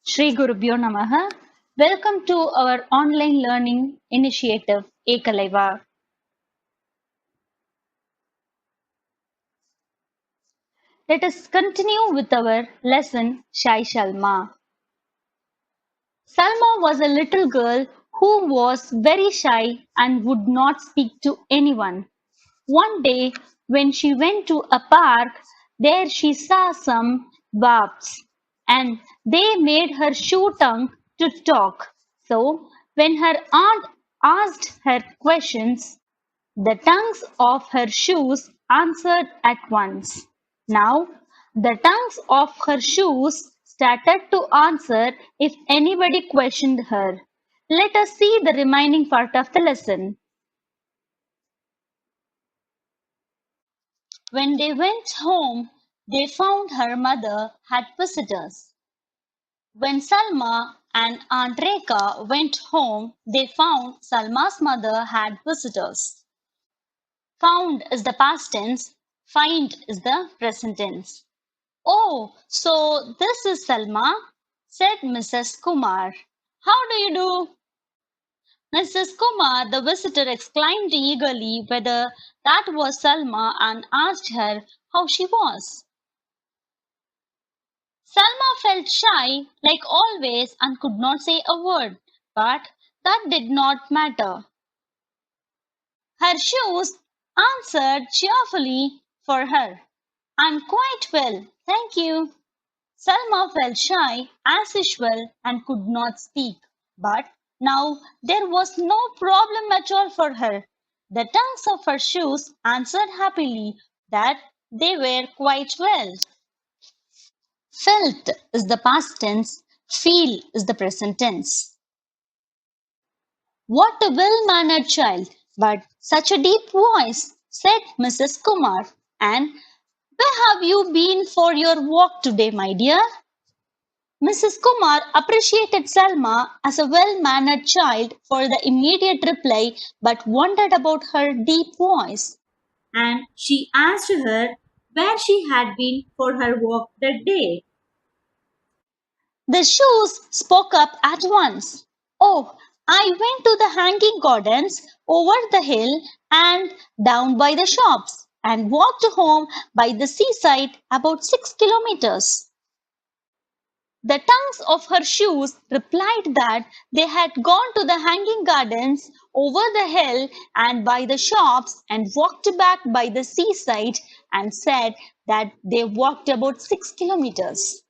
Shri Gurubhyo Namaha. Welcome to our online learning initiative, Ekalaiva. Let us continue with our lesson, Shai Shalma. Salma was a little girl who was very shy and would not speak to anyone. One day, when she went to a park, there she saw some wasps, and they made her shoe tongue to talk. So, when her aunt asked her questions, the tongues of her shoes answered at once. Now, the tongues of her shoes started to answer if anybody questioned her. Let us see the remaining part of the lesson. When they went home, they found her mother had visitors. When Salma and Aunt Reka went home, they found Salma's mother had visitors. Found is the past tense, find is the present tense. Oh, so this is Salma, said Mrs. Kumar. How do you do? Mrs. Kumar, the visitor, exclaimed eagerly whether that was Salma and asked her how she was. Salma felt shy, like always, and could not say a word, but that did not matter. Her shoes answered cheerfully for her. I'm quite well, thank you. Salma felt shy as usual and could not speak, but now there was no problem at all for her. The tongues of her shoes answered happily that they were quite well. Felt is the past tense, feel is the present tense. What a well-mannered child, but such a deep voice, said Mrs. Kumar. And where have you been for your walk today, my dear? Mrs. Kumar appreciated Salma as a well-mannered child for the immediate reply, but wondered about her deep voice. And she asked her where she had been for her walk that day. The shoes spoke up at once. Oh, I went to the hanging gardens over the hill and down by the shops and walked home by the seaside about 6 kilometers. The tongues of her shoes replied that they had gone to the hanging gardens over the hill and by the shops and walked back by the seaside and said that they walked about 6 kilometers.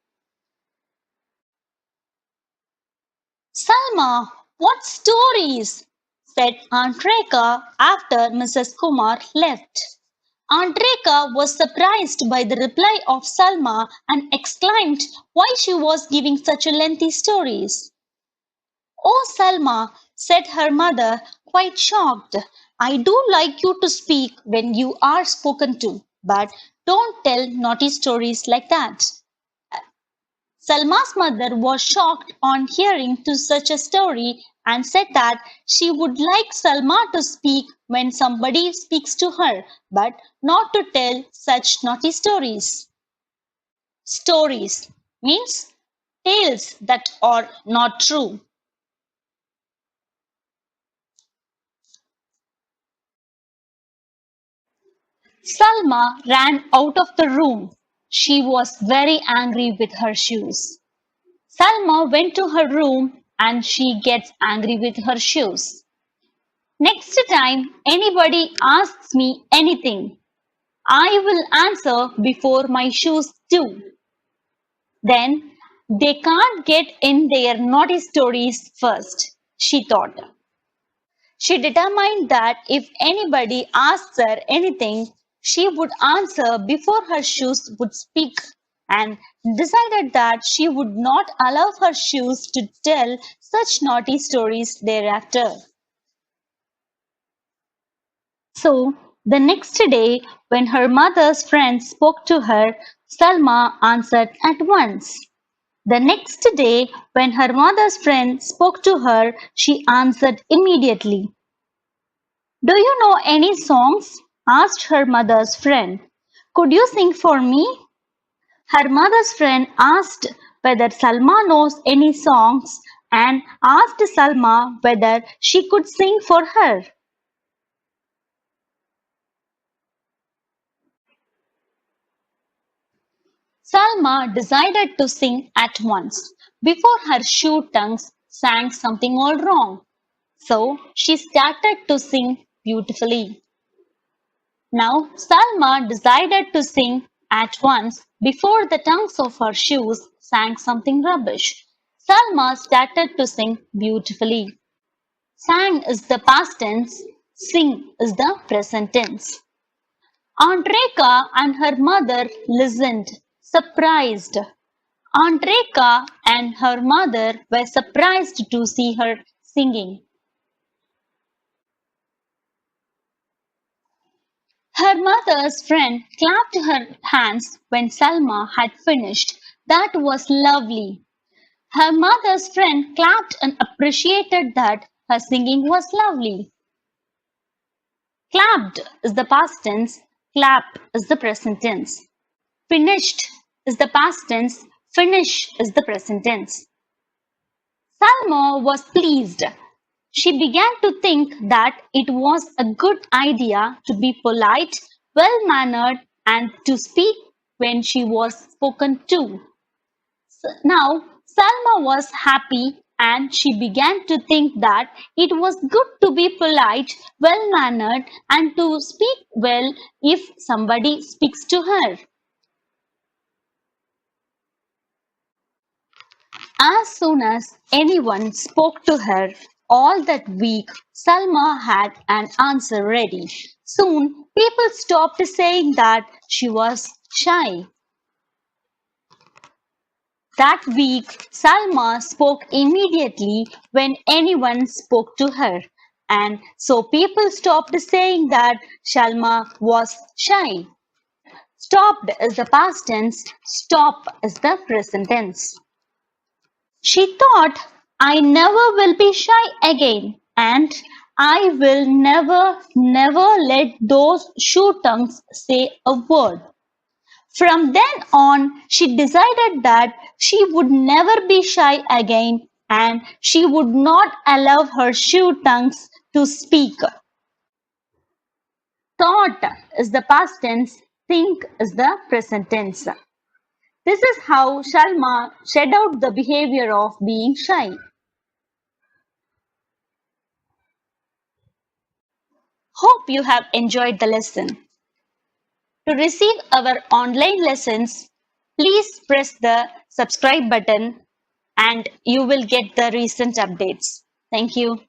Salma, what stories? Said Aunt Reka after Mrs. Kumar left. Aunt Reka was surprised by the reply of Salma and exclaimed why she was giving such a lengthy stories. Oh, Salma, said her mother, quite shocked. I do like you to speak when you are spoken to, but don't tell naughty stories like that. Salma's mother was shocked on hearing to such a story and said that she would like Salma to speak when somebody speaks to her, but not to tell such naughty stories. Stories means tales that are not true. Salma ran out of the room. She was very angry with her shoes. Salma went to her room and she gets angry with her shoes. Next time anybody asks me anything, I will answer before my shoes do. Then they can't get in their naughty stories first, she thought. She determined that if anybody asks her anything, she would answer before her shoes would speak and decided that she would not allow her shoes to tell such naughty stories thereafter. So, the next day, when her mother's friend spoke to her, Salma answered at once. The next day, when her mother's friend spoke to her, she answered immediately. Do you know any songs? Asked her mother's friend. Could you sing for me? Her mother's friend asked whether Salma knows any songs and asked Salma whether she could sing for her. Salma decided to sing at once, before her shoe tongues sang something all wrong. So she started to sing beautifully. Now Salma decided to sing at once before the tongues of her shoes sang something rubbish. Salma started to sing beautifully. Sang is the past tense, sing is the present tense. Aunt Reka and her mother listened, surprised. Aunt Reka and her mother were surprised to see her singing. Her mother's friend clapped her hands when Salma had finished. That was lovely. Her mother's friend clapped and appreciated that her singing was lovely. Clapped is the past tense, clap is the present tense. Finished is the past tense, finish is the present tense. Salma was pleased. She began to think that it was a good idea to be polite, well-mannered, and to speak when she was spoken to. Now, Salma was happy and she began to think that it was good to be polite, well-mannered, and to speak well if somebody speaks to her. As soon as anyone spoke to her all that week, Salma had an answer ready. Soon, people stopped saying that she was shy. That week, Salma spoke immediately when anyone spoke to her. And so people stopped saying that Salma was shy. Stopped is the past tense, stop is the present tense. She thought, I never will be shy again, and I will never let those shoe tongues say a word. From then on, she decided that she would never be shy again and she would not allow her shoe tongues to speak. Thought is the past tense, think is the present tense. This is how Shalma shed out the behavior of being shy. Hope you have enjoyed the lesson. To receive our online lessons, please press the subscribe button and you will get the recent updates. Thank you.